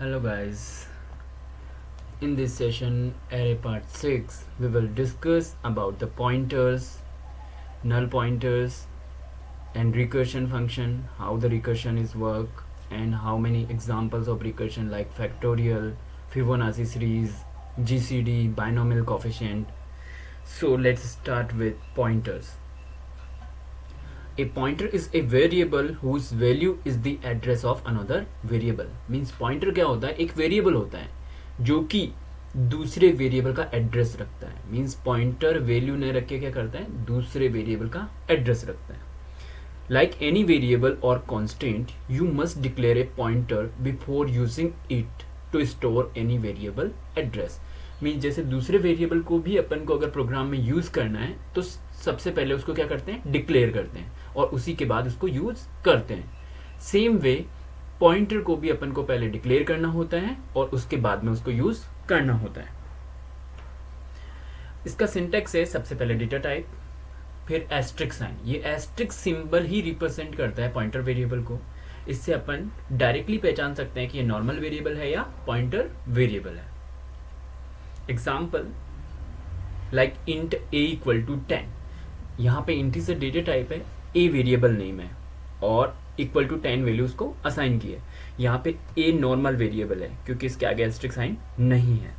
Hello guys, in this session array part 6 we will discuss about the pointers, null pointers and recursion function, how the recursion is work and how many examples of recursion like factorial, Fibonacci series, GCD, binomial coefficient. So let's start with pointers. A pointer is a variable whose value is the address of another variable. Means pointer क्या होता है, एक variable होता है जो कि दूसरे variable का एड्रेस रखता है. मीन्स पॉइंटर वैल्यू नहीं रख के क्या करता है, दूसरे वेरिएबल का एड्रेस रखता है. Like any variable or constant you must declare a pointer before using it to store any variable address. Means जैसे दूसरे वेरिएबल को भी अपन को अगर प्रोग्राम में यूज करना है तो सबसे पहले उसको क्या करते हैं, डिक्लेयर करते हैं और उसी के बाद उसको यूज करते हैं. सेम वे पॉइंटर को भी अपन को पहले डिक्लेयर करना होता है और उसके बाद में उसको यूज करना होता है. इसका सिंटेक्स है सबसे पहले डेटा टाइप, फिर एस्ट्रिक साइन. ये एस्ट्रिक सिंबल ही रिप्रेजेंट करता है पॉइंटर वेरिएबल को. इससे अपन डायरेक्टली पहचान सकते हैं कि ये नॉर्मल वेरिएबल है या पॉइंटर वेरिएबल है. Example like int a equal to 10. यहाँ पे इंटीजर डेटा टाइप है, a वेरिएबल नेम है और इक्वल टू 10 वैल्यू उसको असाइन की है. यहाँ पे a नॉर्मल वेरिएबल है क्योंकि इसके आगे एस्ट्रिक साइन नहीं है.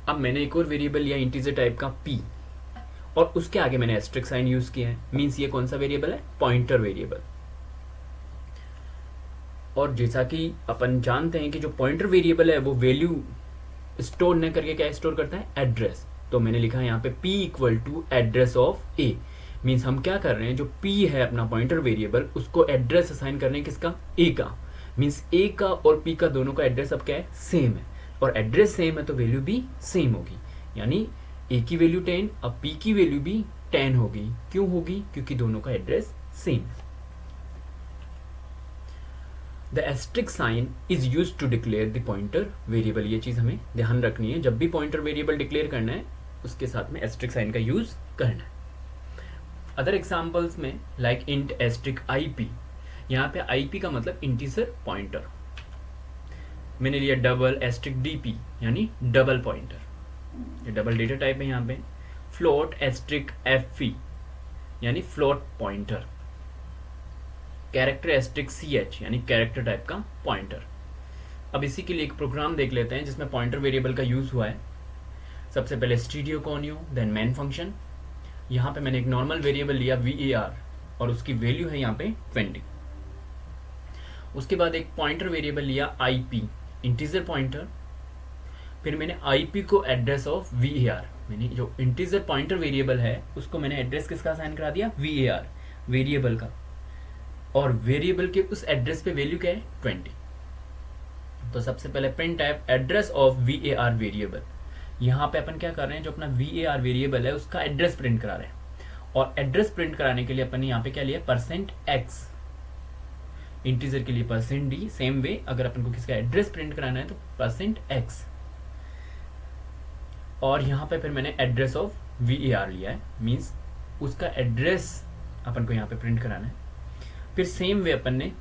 अब मैंने एक और वेरिएबल लिया इंटीजर टाइप का p और उसके आगे मैंने एस्ट्रिक साइन यूज किया है. मीन्स ये कौन सा वेरिएबल है, पॉइंटर वेरिएबल. और जैसा कि अपन जानते हैं कि जो पॉइंटर वेरिएबल है वो वैल्यू स्टोर न करके क्या स्टोर करता है, एड्रेस. तो मैंने लिखा है यहाँ पे p equal to address of a. Means हम क्या कर रहे हैं, जो p है अपना पॉइंटर वेरिएबल उसको एड्रेस असाइन करने किसका, a का. मीन्स a का और p का दोनों का एड्रेस अब क्या है, सेम है. और एड्रेस सेम है तो वैल्यू भी सेम होगी. यानी a की वैल्यू 10, अब p की वैल्यू भी 10 होगी. क्यों होगी, क्योंकि दोनों का एड्रेस सेम है. The asterisk sign is use to declare the pointer variable. ये चीज हमें ध्यान रखनी है, जब भी पॉइंटर वेरिएबल डिक्लेयर करना है उसके साथ में एस्ट्रिक साइन का यूज करना है. अदर एग्जांपल्स में लाइक इंट एस्ट्रिक IP. यहाँ पे IP का मतलब इंटीजर पॉइंटर. मैंने लिया डबल एस्ट्रिक DP यानी डबल पॉइंटर, ये डबल डेटा टाइप है. यहाँ पे फ्लोट एस्ट्रिक FP यानी float pointer. Character asterisk CH यानी कैरेक्टर टाइप का पॉइंटर. अब इसी के लिए एक प्रोग्राम देख लेते हैं जिसमें पॉइंटर वेरिएबल का यूज हुआ है. सबसे पहले स्टीडियो कॉन्यू, देन मेन फंक्शन. यहाँ पे मैंने एक नॉर्मल वेरिएबल लिया VAR और उसकी वैल्यू है यहाँ पे 20. उसके बाद एक पॉइंटर वेरिएबल लिया IP, इंटीजर पॉइंटर. फिर मैंने IP को एड्रेस ऑफ VAR. मैंने जो इंटीजर पॉइंटर वेरिएबल है उसको मैंने एड्रेस किसका असाइन करा दिया, VAR वेरिएबल का. और वेरिएबल के उस एड्रेस पे वैल्यू क्या है, 20. तो सबसे पहले print type address of VAR variable. यहाँ पे अपन क्या कर रहे हैं, जो अपना VAR वेरिएबल है उसका एड्रेस प्रिंट करा रहे हैं. और एड्रेस प्रिंट कराने के लिए अपन ने यहाँ पे क्या लिया, %x. इंटीजर के लिए %d. सेम वे अगर अपन को किसका एड्रेस प्रिंट कराना है तो %x. और यहाँ पे फिर मैंने एड्रेस ऑफ VAR लिया है. मीन्स उसका एड्रेस अपन को यहाँ पे प्रिंट कराना है. फिर सेम वे अपन ने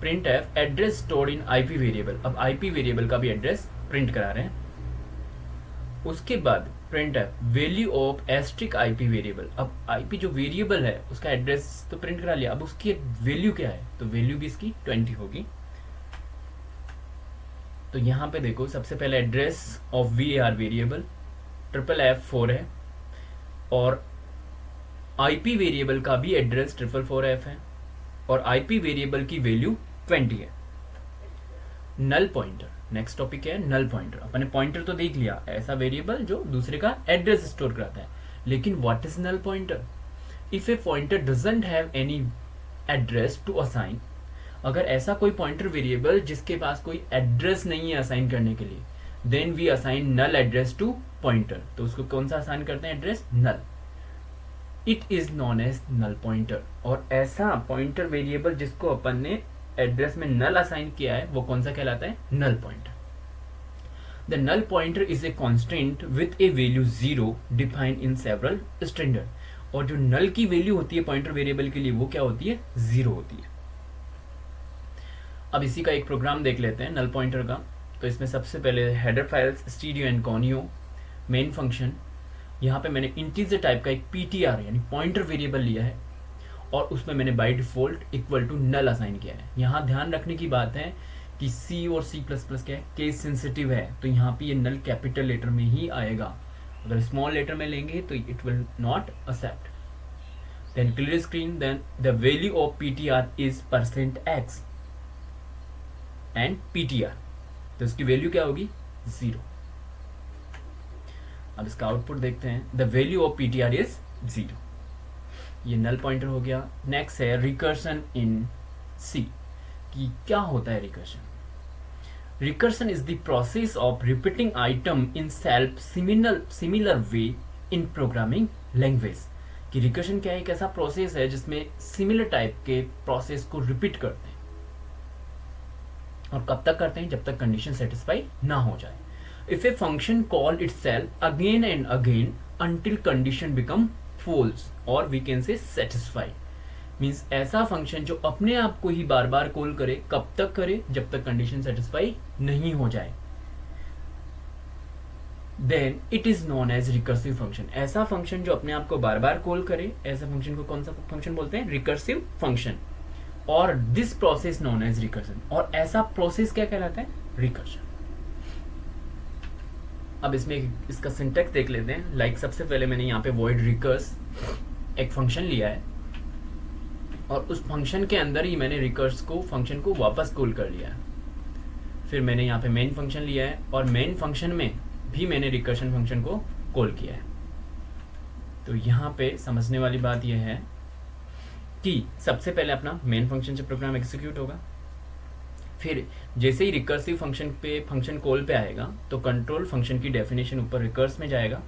print address stored in IP variable. अब IP वेरिएबल का भी एड्रेस प्रिंट करा रहे हैं. उसके बाद print value of asterisk IP variable. अब IP जो वेरिएबल है उसका एड्रेस तो प्रिंट करा लिया, अब उसकी वैल्यू क्या है, तो वैल्यू भी इसकी 20 होगी. तो यहाँ पे देखो सबसे पहले address of VAR variable FFF4 है और IP वेरिएबल का भी एड्रेस FFF4F है और IP वेरिएबल की वैल्यू 20 है. नल पॉइंटर, नेक्स्ट टॉपिक है नल पॉइंटर. अपन ने पॉइंटर तो देख लिया, ऐसा वेरिएबल जो दूसरे का एड्रेस स्टोर कराता है. लेकिन what is null pointer, if a pointer doesn't have any address to assign. अगर ऐसा कोई पॉइंटर वेरिएबल जिसके पास कोई एड्रेस नहीं है असाइन करने के लिए, then we assign null address to pointer. तो उसको कौन सा असाइन करते हैं, address null. It is known as null pointer. और ऐसा पॉइंटर वेरिएबल जिसको अपन ने एड्रेस में नल असाइन किया है वो कौन सा कहलाता है, null pointer. The null pointer is a constant with a value 0 defined in several standard. और जो नल की वैल्यू होती है पॉइंटर वेरिएबल के लिए वो क्या होती है, 0 होती है. अब इसी का एक प्रोग्राम देख लेते हैं नल पॉइंटर का। तो इसमें सबसे पहले header files stereo and conio, main function, यहाँ पे मैंने इंटीजर टाइप का एक पीटीआर यानी पॉइंटर वेरिएबल लिया है और उसमें मैंने by default equal to null assign किया है। यहाँ ध्यान रखने की बात है कि सी और सी प्लस प्लस क्या है, केस सेंसिटिव है, तो यहाँ पे ये नल कैपिटल लेटर में ही आएगा। अगर स्मॉल लेटर में लेंगे तो it will not accept. Then clear screen, then the value of PTR is %x and PTR, तो इसकी वैल्यू क्या होगी 0। अब इसका आउटपुट देखते हैं, the value of PTR is 0। ये नल पॉइंटर हो गया। नेक्स्ट है रिकर्सन इन सी, कि क्या होता है recursion. Recursion is the process of repeating item in self similar way in programming language. कि रिकर्सन क्या है, एक ऐसा प्रोसेस है जिसमें सिमिलर टाइप के प्रोसेस को रिपीट करते हैं, और कब तक करते हैं, जब तक कंडीशन सेटिस्फाई ना हो जाए। If a function call itself again and again until condition become false or we can say satisfied, means ऐसा फंक्शन जो अपने आप को ही बार बार कॉल करे, कब तक करे, जब तक कंडीशन सेटिस्फाई नहीं हो जाए। Then it is known as recursive function. ऐसा फंक्शन जो अपने आप को बार बार कॉल करे, ऐसे फंक्शन को कौन सा फंक्शन बोलते हैं, रिकर्सिव फंक्शन। और this process known as recursion, और ऐसा प्रोसेस क्या कहलाता है, रिकर्शन। अब इसमें इसका सिंटेक्स देख लेते हैं। लाइक सबसे पहले मैंने यहाँ पे void recurse एक फंक्शन लिया है और उस फंक्शन के अंदर ही मैंने रिकर्स को फंक्शन को वापस कॉल कर लिया है। फिर मैंने यहाँ पे मेन फंक्शन लिया है और मेन फंक्शन में भी मैंने रिकर्शन फंक्शन को कॉल किया है। तो यहाँ पे समझने वाली बात यह है कि सबसे पहले अपना मेन फंक्शन से प्रोग्राम एग्जीक्यूट होगा, फिर जैसे ही रिकर्सिव फंक्शन पे फंक्शन कॉल पे आएगा तो कंट्रोल फंक्शन की डेफिनेशन ऊपर रिकर्स में जाएगा,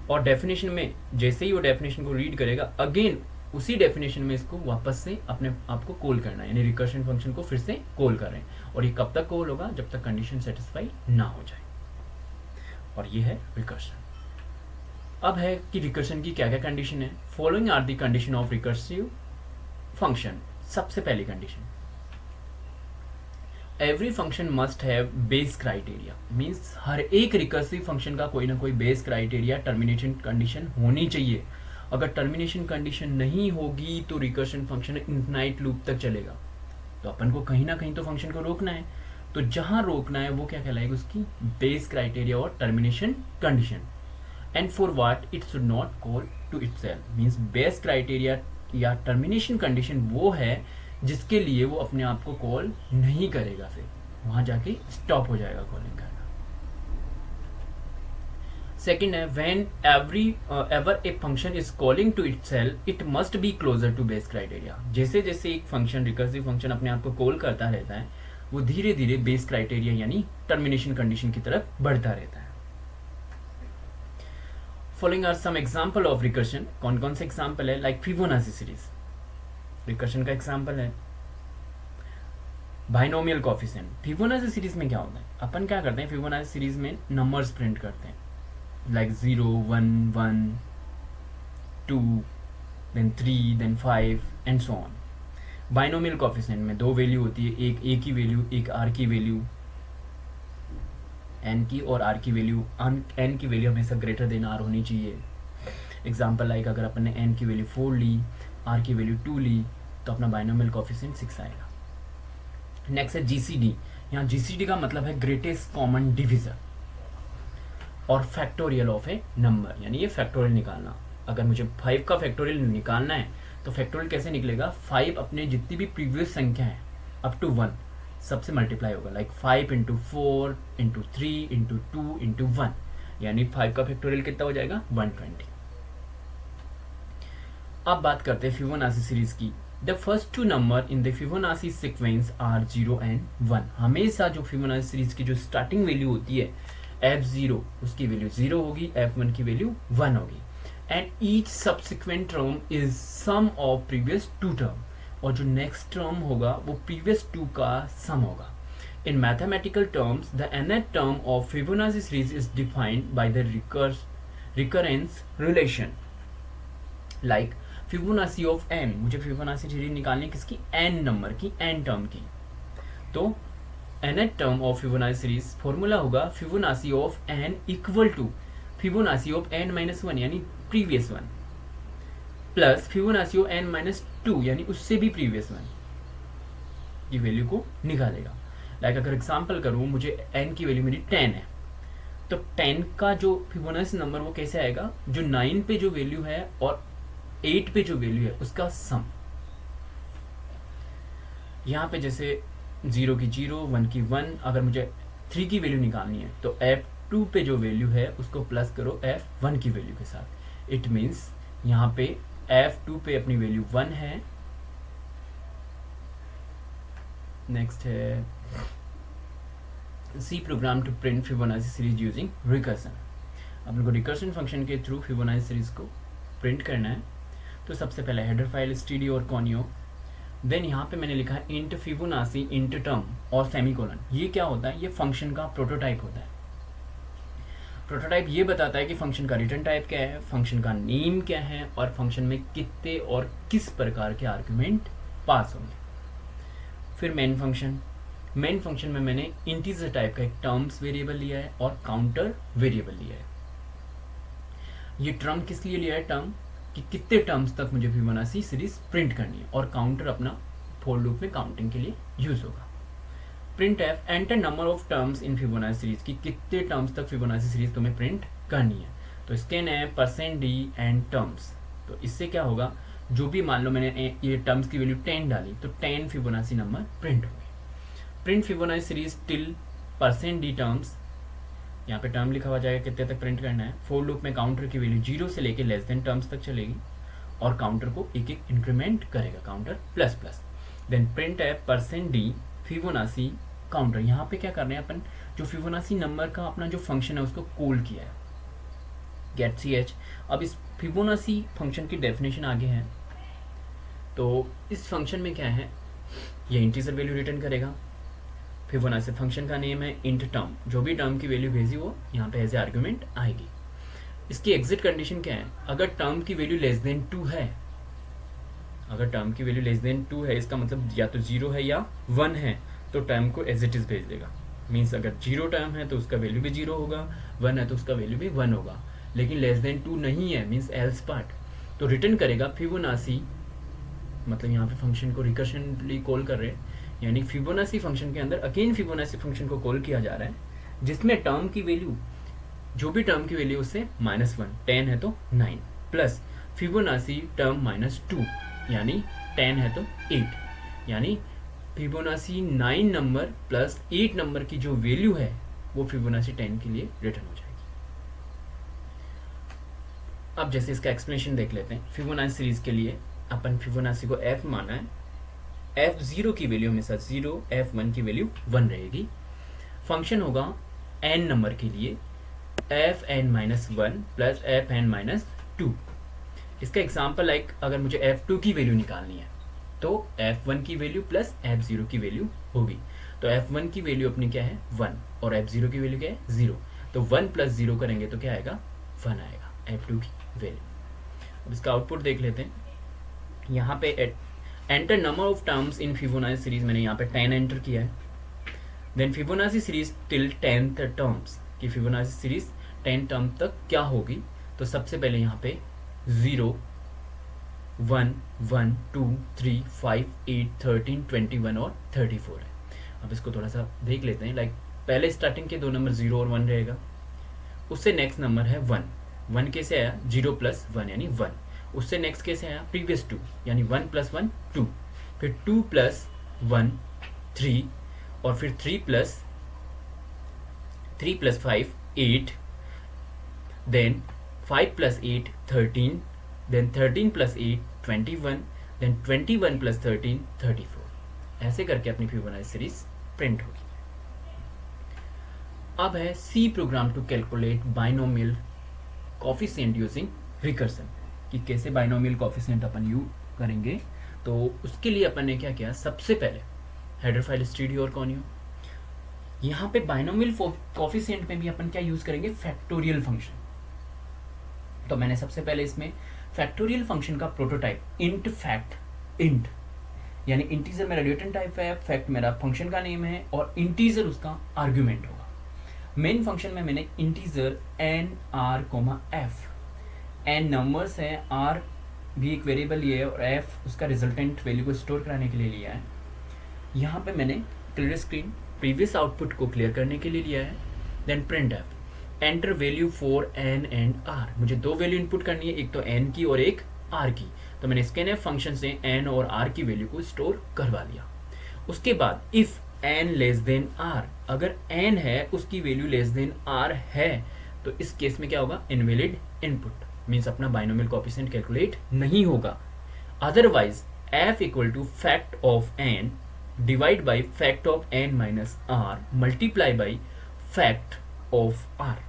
और डेफिनेशन में जैसे ही वो डेफिनेशन को रीड करेगा अगेन उसी डेफिनेशन में इसको वापस से अपने आप को कॉल करना है, यानी रिकर्शन फंक्शन को फिर से कॉल कर रहे हैं। और ये कब तक कॉल होगा, जब तक कंडीशन सेटिस्फाई ना हो जाए, और ये है रिकर्शन। अब है कि रिकर्शन की क्या क्या कंडीशन है। Following are the condition of recursive function. सबसे पहली condition, every function must have base criteria, means हर एक रिकर्सिव फंक्शन का कोई ना कोई बेस क्राइटेरिया टर्मिनेशन कंडीशन होनी चाहिए। अगर टर्मिनेशन कंडीशन नहीं होगी तो रिकर्शन फंक्शन इनफिनाइट लूप तक चलेगा। तो अपन को कहीं ना कहीं तो फंक्शन को रोकना है, तो जहां रोकना है वो क्या कहलाएगी, उसकी बेस क्राइटेरिया और termination condition. And for what it should not call to itself, means base criteria या टर्मिनेशन कंडीशन वो है जिसके लिए वो अपने आप को कॉल नहीं करेगा, फिर वहां जाके स्टॉप हो जाएगा कॉलिंग करना। सेकेंड है, whenever a function is calling to itself it must be closer to base criteria. जैसे जैसे एक फंक्शन रिकर्सिव फंक्शन अपने आप को कॉल करता रहता है वो धीरे धीरे बेस क्राइटेरिया यानी टर्मिनेशन कंडीशन की तरफ बढ़ता रहता है। Following are some example of recursion. कौन कौन से एग्जांपल है, लाइक फिबोनाची सीरीज रिकर्शन का एग्जांपल है। बाइनोमियल कोएफिशिएंट, फिबोनाची सीरीज में क्या होता है, अपन क्या करते हैं, फिबोनाची सीरीज में नंबर्स प्रिंट करते हैं, like 0 1 1 2 then 3 then 5 and so on. Binomial coefficient में दो वैल्यू होती है, एक ए की वैल्यू, एक आर की वैल्यू, एन की और आर की वैल्यू। एन की वैल्यू हमेशा ग्रेटर देन आर होनी चाहिए। एग्जांपल लाइक अगर अपन ने एन की वैल्यू 4 ली, आर की वैल्यू 2 ली, तो अपना बाइनोमियल कोएफिशिएंट 6 आएगा। नेक्स्ट है जीसीडी। यहाँ जीसीडी का मतलब है ग्रेटेस्ट कॉमन डिविजर और फैक्टोरियल ऑफ ए नंबर, यानी ये फैक्टोरियल निकालना। अगर मुझे 5 का फैक्टोरियल निकालना है तो फैक्टोरियल कैसे निकलेगा, 5 अपने जितनी भी प्रीवियस संख्या है अप टू 1 सबसे मल्टीप्लाई होगा, like 5 into 4 into 3 into 2 into 1, यानी 5 का फैक्टोरियल कितना हो जाएगा 120। अब बात करते हैं फिबोनाची सीरीज की। The first two number in the Fibonacci sequence are 0 and 1। हमेशा जो फिबोनाची सीरीज की जो स्टार्टिंग वैल्यू होती है f0 उसकी वैल्यू 0 होगी, f1 की वैल्यू 1 होगी, and each subsequent term is sum of previous 2 term, और जो नेक्स्ट टर्म होगा वो प्रीवियस 2 का सम होगा। In mathematical terms the nth term of Fibonacci series is defined by the recurrence relation. Like Fibonacci of n, मुझे Fibonacci series निकालनी है किसकी, n नंबर की, n टर्म की। तो nth term of Fibonacci series formula होगा Fibonacci of n equal to Fibonacci of n minus one यानी previous one, plus Fibonacci of n minus two यानी उससे भी प्रीवियस वन की वैल्यू को निकालेगा। लाइक अगर एग्जांपल करूं, मुझे n की वैल्यू मेरी 10 है, तो 10 का जो फिबोनाची नंबर वो कैसे आएगा, जो 9 पे जो वैल्यू है और 8 पे जो वैल्यू है उसका सम। यहाँ पे जैसे 0 की 0, 1 की 1, अगर मुझे 3 की वैल्यू निकालनी है तो f2 पे जो वैल्यू है उसको प्लस करो f1 की वैल्यू के साथ। इट मीन्स यहाँ पे f2 पे अपनी वैल्यू 1 है। नेक्स्ट है C program to print Fibonacci series using recursion. अपन को रिकर्सन फंक्शन के थ्रू फिबोनाची सीरीज को प्रिंट करना है। तो सबसे पहले हेडर फाइल std और कॉनियो, देन यहाँ पे मैंने लिखा है इंट फिबोनाची इंट टर्म और सेमीकोलन। ये क्या होता है, ये फंक्शन का प्रोटोटाइप होता है। प्रोटोटाइप ये बताता है कि फंक्शन का रिटर्न टाइप क्या है, फंक्शन का नेम क्या है और फंक्शन में कितने और किस प्रकार के आर्गुमेंट पास होंगे। फिर मेन फंक्शन में मैंने इंटीजर टाइप का एक टर्म्स वेरिएबल लिया है और काउंटर वेरिएबल लिया है। ये टर्म किस लिए लिया है, टर्म कि कितने टर्म्स तक मुझे फिबोनाची सीरीज प्रिंट करनी है, और काउंटर अपना फॉर लूप में काउंटिंग के लिए यूज होगा। Print F enter number of terms in Fibonacci series की कितने टर्म्स तक फिबोनाची सीरीज तुम्हें प्रिंट करनी है। तो स्कैन है %d एंड टर्म्स। तो इससे क्या होगा, जो भी मान लो मैंने ये टर्म्स की वैल्यू 10 डाली तो 10 फिबोनाची नंबर प्रिंट होंगे। Print Fibonacci series till %d terms, यहाँ पे टर्म लिखा हुआ जाएगा कितने तक प्रिंट करना है। फॉर लूप में काउंटर की वैल्यू 0 से लेके लेस देन टर्म्स तक चलेगी और काउंटर को एक एक इंक्रीमेंट करेगा, counter plus plus. Then print है %d फिबोनाची काउंटर। यहाँ पे क्या कर रहे हैं अपन, जो फिबोनाची नंबर का अपना जो फंक्शन है उसको कॉल किया है, गेट ch। अब इस फिबोनाची फंक्शन की डेफिनेशन आगे है। तो इस फंक्शन में क्या है, ये इंटीजर वैल्यू रिटर्न करेगा। फिबोनाची फंक्शन का नेम है इंट टर्म, जो भी टर्म की वैल्यू भेजी वो यहाँ पे एज ए आर्गुमेंट आएगी। इसकी एग्जिट कंडीशन क्या है, अगर टर्म की वैल्यू लेस देन 2 है, अगर टर्म की वैल्यू लेस देन 2 है इसका मतलब या तो 0 है या 1 है, तो टर्म को एज इट इज भेज देगा। मीन्स अगर 0 टर्म है तो उसका वैल्यू भी 0 होगा, 1 है तो उसका वैल्यू भी 1 होगा। लेकिन लेस देन 2 नहीं है, मीन्स एल्स पार्ट, तो रिटर्न करेगा फिबोनाची। मतलब यहाँ पे फंक्शन को रिकर्शनली कॉल कर रहे हैं, यानी फिबोनाची फंक्शन के अंदर अगेन फिबोनाची फंक्शन को कॉल किया जा रहा है, जिसमें टर्म की वैल्यू, जो भी टर्म की वैल्यू उससे -1, 10 है तो 9, प्लस फिबोनाची टर्म -2 यानी 10 है तो 8, यानी फिबोनाची 9 नंबर प्लस 8 नंबर की जो वैल्यू है वो फिबोनाची 10 के लिए रिटर्न हो जाएगी। अब जैसे इसका एक्सप्लेनेशन देख लेते हैं। फिबोनाची सीरीज के लिए अपन फिबोनाची को f माना है, f0 की वैल्यू हमेशा 0, f1 की वैल्यू 1 रहेगी। फंक्शन होगा n नंबर के लिए fn-1 प्लस fn-2। इसका एग्जांपल लाइक अगर मुझे f2 की वैल्यू निकालनी है तो f1 की वैल्यू प्लस f0 की वैल्यू होगी। तो f1 की वैल्यू अपनी क्या है 1 और f0 की वैल्यू क्या है 0, तो 1 प्लस 0 करेंगे तो क्या आएगा 1 आएगा f2 की वैल्यू। अब इसका आउटपुट देख लेते हैं। यहाँ पे enter number of terms in Fibonacci series, मैंने यहाँ पे 10 एंटर किया है। Then Fibonacci series till 10th terms की फिबोनाची सीरीज 10 टर्म तक क्या होगी। तो सबसे पहले यहाँ पे 0, 1, 1, 2, 3, 5, 8, 13, 21 और 34 है। अब इसको थोड़ा सा देख लेते हैं। लाइक पहले स्टार्टिंग के दो नंबर 0 और 1 रहेगा, उससे नेक्स्ट नंबर है 1, 1 कैसे आया 0 प्लस 1 यानी 1, उससे नेक्स्ट कैसे आया प्रीवियस 2 यानी 1 प्लस 1 2, फिर 2 प्लस 1 3 और फिर 3 plus 5 8, then 5 plus 8 13, then 13 plus 8 21, then 21 plus 13 34। ऐसे करके अपनी फिबोनाची सीरीज प्रिंट होगी। अब है C program to calculate binomial coefficient using recursion, कि कैसे बाइनोमियल कोफिशिएंट अपन यूज करेंगे। तो उसके लिए अपन ने क्या किया, सबसे पहले हेडर फाइल std और कॉनियो। यहाँ पे बाइनोमियल कोफिशिएंट में भी अपन क्या यूज करेंगे, फैक्टोरियल फंक्शन। तो मैंने सबसे पहले इसमें फैक्टोरियल फंक्शन का प्रोटोटाइप इंट फैक्ट इंट, यानी इंटीजर मेरा रिटर्न टाइप है, फैक्ट मेरा फंक्शन का नेम है और इंटीजर उसका आर्ग्यूमेंट होगा। मेन फंक्शन में मैंने integer N R comma F, N numbers है, आर भी एक वेरिएबल लिए है और एफ उसका रिजल्टेंट वैल्यू को स्टोर कराने के लिए लिया है। यहाँ पे मैंने क्लियर स्क्रीन प्रीवियस आउटपुट को क्लियर करने के लिए लिया है। Then printf enter value for N and R, मुझे दो वैल्यू इनपुट करनी है, एक तो एन की और एक आर की, तो मैंने स्कैनएफ फंक्शन से एन और आर की वैल्यू को स्टोर करवा लिया। उसके बाद if N less than R, अगर एन है उसकी वैल्यू लेस देन आर है तो इस केस में क्या होगा, इनवैलिड इनपुट, मीन्स अपना बाइनोमियल कोएफिशिएंट कैलकुलेट नहीं होगा। Otherwise F equal to fact of N divide by fact of N minus R multiply by fact of R.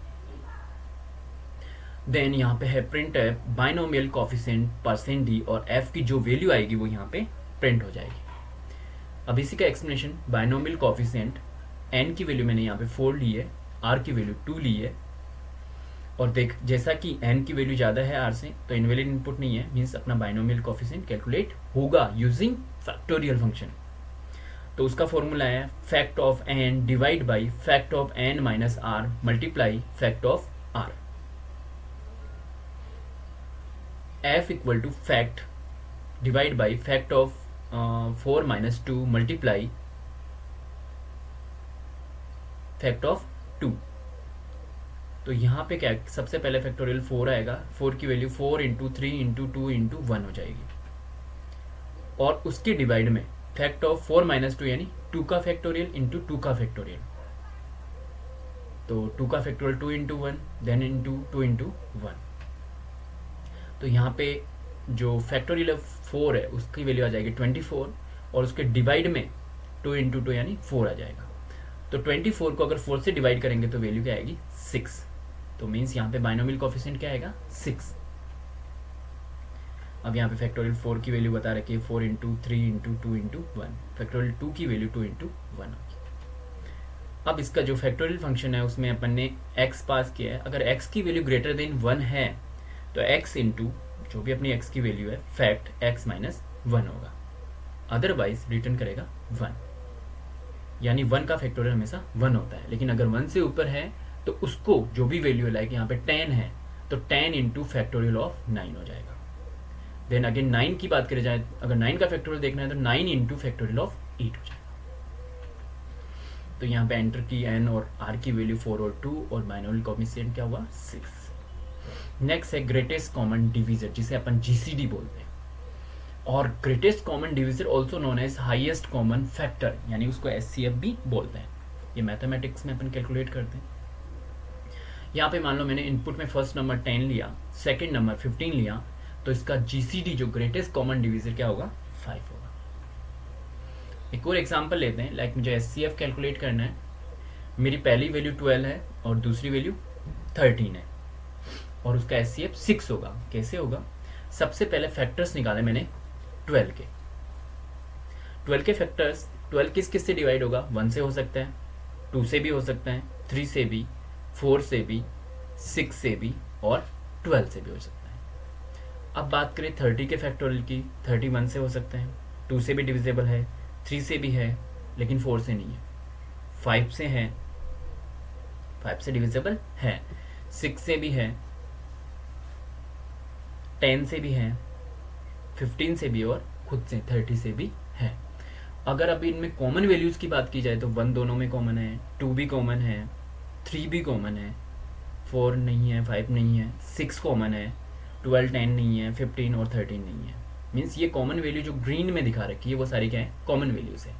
Then यहाँ पे है printf binomial coefficient percent D, और F की जो value आएगी वो यहाँ पे प्रिंट हो जाएगी। अब इसी का एक्सप्लेनेशन, बाइनोमियल कोएफिशिएंट एन की वैल्यू मैंने यहाँ पे 4 ली है, आर की वैल्यू 2 ली है, और देख जैसा कि एन की वैल्यू ज़्यादा है आर से तो इनवैलिड इनपुट नहीं है, मीन्स अपना बाइनोमियल कोएफिशिएंट कैलकुलेट होगा यूजिंग फैक्टोरियल फंक्शन। तो उसका फॉर्मूला है fact of N divide by fact of N minus R multiply fact of R. F equal to fact divide by fact of 4 minus 2 multiply fact of 2। तो यहाँ पे क्या है, सबसे पहले फैक्टोरियल 4 आएगा, 4 की वैल्यू 4 इंटू 3 इंटू 2 इंटू 1 हो जाएगी, और उसके डिवाइड में फैक्ट ऑफ 4 माइनस 2 यानी 2 का फैक्टोरियल इंटू 2 का फैक्टोरियल, तो 2 का factorial 2 into 1 then into 2 into 1। तो यहाँ पे जो फैक्टोरियल 4 है उसकी वैल्यू आ जाएगी 24, और उसके डिवाइड में 2 इंटू 2 यानी 4 आ जाएगा। तो 24 को अगर 4 से डिवाइड करेंगे तो वैल्यू क्या आएगी, 6। तो मीन्स यहाँ पे बाइनोमियल कोएफिशिएंट क्या आएगा, 6। अब यहाँ पे फैक्टोरियल 4 की वैल्यू बता रखी है 4 इंटू 3 इंटू 2 इंटू 1, फैक्टोरियल 2 की वैल्यू 2 इंटू 1 होगी। अब इसका जो फैक्टोरियल फंक्शन है उसमें अपन ने x पास किया है, अगर x की वैल्यू ग्रेटर देन 1 है तो x इंटू जो भी अपनी x की वैल्यू है फैक्ट x माइनस 1 होगा, अदरवाइज रिटर्न करेगा 1, यानी 1 का फैक्टोरियल हमेशा 1 होता है। लेकिन अगर 1 से ऊपर है तो उसको जो भी वैल्यू है, लाइक यहाँ पे 10 है तो 10 इंटू फैक्टोरियल ऑफ 9 हो जाएगा। देन अगेन 9 की बात करें जाए, अगर 9 का फैक्टोरियल देखना है तो 9 इंटू फैक्टोरियल ऑफ 8 हो जाएगा। तो यहाँ पे एंटर की n और r की वैल्यू 4 और 2, और बाइनोमियल कोएफिशिएंट क्या हुआ, 6। नेक्स्ट है ग्रेटेस्ट कॉमन डिवीजर, जिसे अपन GCD बोलते हैं, और greatest common divisor also known as highest common factor, यानी उसको SCF भी बोलते हैं। ये मैथमेटिक्स में अपन कैलकुलेट करते हैं। यहाँ पे मान लो मैंने इनपुट में फर्स्ट नंबर 10 लिया, सेकंड नंबर 15 लिया, तो इसका GCD जो ग्रेटेस्ट कॉमन डिवीजर क्या होगा, 5 होगा। एक और एग्जांपल लेते हैं, लाइक मुझे SCF कैलकुलेट करना है, मेरी पहली वैल्यू 12 है और दूसरी वैल्यू 13 है, और उसका SCF 6 होगा। कैसे होगा, सबसे पहले फैक्टर्स निकाले मैंने 12 के। 12 के फैक्टर्स, 12 किस किस से डिवाइड होगा, 1 से हो सकता है, 2 से भी हो सकता है, 3 से भी, 4 से भी, 6 से भी, और 12 से भी हो सकता है। अब बात करें 30 के फैक्टोरियल की, 31 से हो सकते हैं, 2 से भी डिविजिबल है, 3 से भी है लेकिन 4 से नहीं है, 5 से है, 5 से डिविजिबल है, 6 से भी है, 10 से भी है, 15 से भी, और खुद से 30 से भी है। अगर अभी इनमें कॉमन वैल्यूज की बात की जाए तो 1 दोनों में कॉमन है, 2 भी कॉमन है, 3 भी कॉमन है, 4 नहीं है, 5 नहीं है, 6 कॉमन है, 12 10 नहीं है, 15 और 13 नहीं है। मीन्स ये कॉमन वैल्यू जो ग्रीन में दिखा रखी है वो सारी क्या है, कॉमन वैल्यूज है।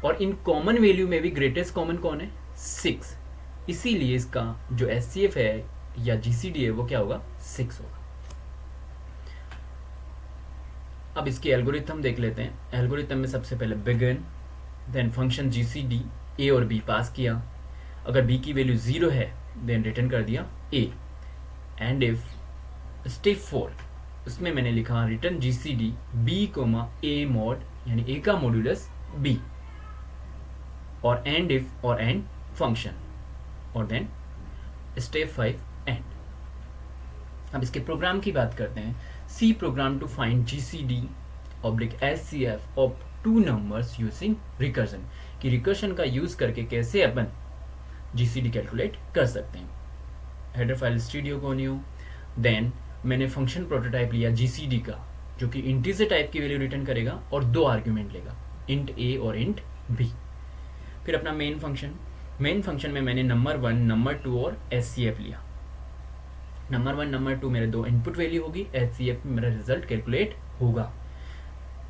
और इन कॉमन वैल्यू में भी ग्रेटेस्ट कॉमन कौन है, 6। इसीलिए इसका जो SCF है या GCD है वो क्या होगा, 6 होगा। अब इसकी एल्गोरिथम देख लेते हैं। एल्गोरिथम में सबसे पहले begin, then function GCD A और B पास किया, अगर B की वैल्यू 0 है देन रिटर्न कर दिया A, एंड इफ स्टेप 4 उसमें मैंने लिखा return GCD B, A mod, यानी A का मॉड्यूलस B, और एंड इफ और एंड फंक्शन, और देन स्टेप 5 एंड। अब इसके प्रोग्राम की बात करते हैं। C program to find GCD oblique SCF of 2 numbers using recursion, कि रिकर्जन का यूज करके कैसे अपन GCD कैलकुलेट कर सकते हैं। Header file studio conio, देन मैंने फंक्शन प्रोटोटाइप लिया GCD का, जो कि इंटीजर टाइप की वैल्यू रिटर्न करेगा और 2 आर्ग्यूमेंट लेगा, int A और int B। फिर अपना मेन फंक्शन में मैंने नंबर 1, नंबर 2 और SCF लिया। नंबर 1, नंबर 2 मेरे 2 इनपुट वैल्यू होगी, SCF में मेरा रिजल्ट कैलकुलेट होगा।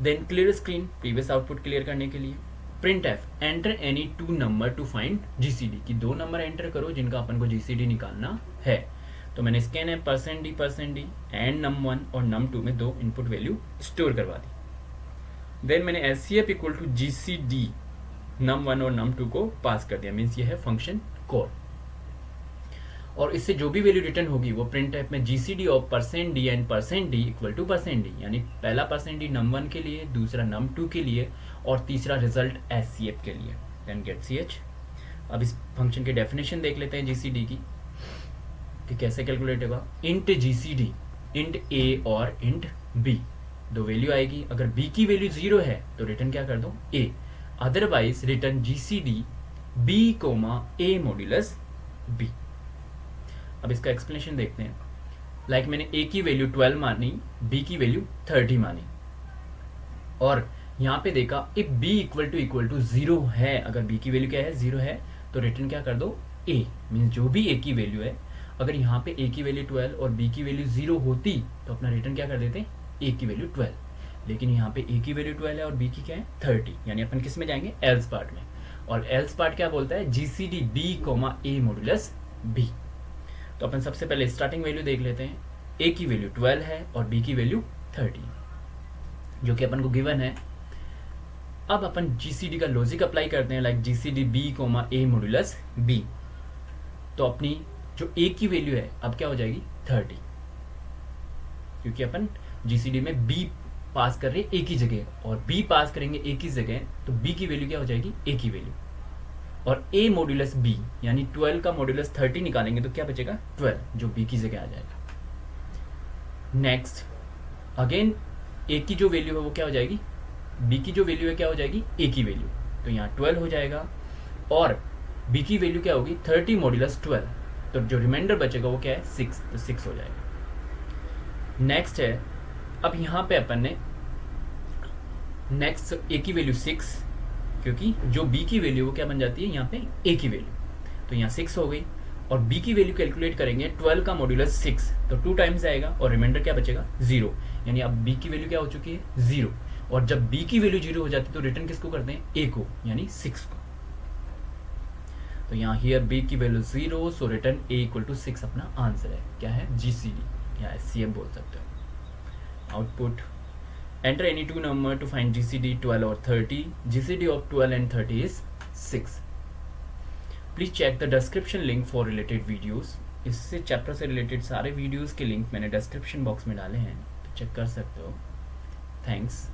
Then clear screen, previous output clear करने के लिए। Printf, enter any 2 number to find GCD, कि 2 नंबर एंटर करो जिनका अपन को GCD निकालना है। तो मैंने स्कैन है %d एंड num1 और num2 में 2 इनपुट वैल्यू स्टोर करवा दी। देन मैंने SCF equal to GCD num1 और num2 को पास कर दिया, मीन्स ये है फंक्शन कॉल। और इससे जो भी वैल्यू रिटर्न होगी वो प्रिंट टाइप में GCD of %d and %d equal to %d, यानी पहला %d num1 के लिए, दूसरा num2 के लिए और तीसरा रिजल्ट SCF के लिए। Then get ch। अब इस फंक्शन की डेफिनेशन देख लेते हैं GCD की, कि कैसे कैलकुलेट होगा। इंट GCD, इंट A और इंट B, 2 वैल्यू आएगी। अगर B की वैल्यू 0 है तो रिटर्न क्या कर दो A, otherwise return GCD B, A modulus B। अब इसका एक्सप्लेनेशन देखते हैं। लाइक मैंने A की वैल्यू 12 मानी, B की वैल्यू 30 मानी, और यहाँ पे देखा इफ B इक्वल टू 0 है, अगर B की वैल्यू क्या है 0 है, तो रिटर्न क्या कर दो A, मीन्स जो भी A की वैल्यू है। अगर यहाँ पे A की वैल्यू 12 और B की वैल्यू 0 होती तो अपना रिटर्न क्या कर देते, A की वैल्यू 12, लेकिन यहाँ पे A की वैल्यू 12 है और B की क्या है 30, यानी अपन किस में जाएंगे, एल्स पार्ट में। और एल्स पार्ट क्या बोलता है, GCD B, A modulus B। तो अपन सबसे पहले स्टार्टिंग वैल्यू देख लेते हैं। A की वैल्यू 12 है और B की वैल्यू 30, जो कि अपन को गिवन है। अब अपन GCD का लॉजिक अप्लाई करते हैं, like GCD B, A modulus B। तो अपनी जो A की वैल्यू है अब क्या हो जाएगी 30, क्योंकि अपन GCD में B पास कर रहे हैं A की जगह और B पास करेंगे A की जगह, तो B की वैल्यू क्या हो जाएगी A की वैल्यू, और A मॉड्यूलस B यानी 12 का मॉड्यूलस 30 निकालेंगे तो क्या बचेगा 12, जो B की जगह आ जाएगा। नेक्स्ट अगेन A की जो वैल्यू है वो क्या हो जाएगी, B की जो वैल्यू है क्या हो जाएगी A की वैल्यू, तो यहाँ 12 हो जाएगा, और B की वैल्यू क्या होगी 30 मॉड्यूलस 12, तो जो रिमाइंडर बचेगा वो क्या है 6, तो 6 हो जाएगा। नेक्स्ट है, अब यहाँ पे अपन ने नेक्स्ट A की वैल्यू 6, क्योंकि जो B की वैल्यू वो क्या बन जाती है यहाँ पे A की वैल्यू, तो यहाँ 6 हो गई। और B की वैल्यू कैलकुलेट करेंगे 12 का मॉड्यूलस 6, तो 2 टाइम्स आएगा और रिमाइंडर क्या बचेगा 0, यानी अब B की वैल्यू क्या हो चुकी है 0। और जब B की वैल्यू 0 हो जाती है तो रिटर्न किसको करते हैं A को, यानी 6 को। तो यहाँ हियर B की वैल्यू 0, so return A equal to 6 अपना आंसर है। क्या है GCD या SCF बोल सकते हो। Output, enter any 2 number to find GCD 12 और 30, GCD of 12 and 30 is 6। Please check the description link for related videos. इससे चैप्टर से रिलेटेड सारे वीडियोस के लिंक मैंने डिस्क्रिप्शन बॉक्स में डाले हैं, तो चेक कर सकते हो। थैंक्स।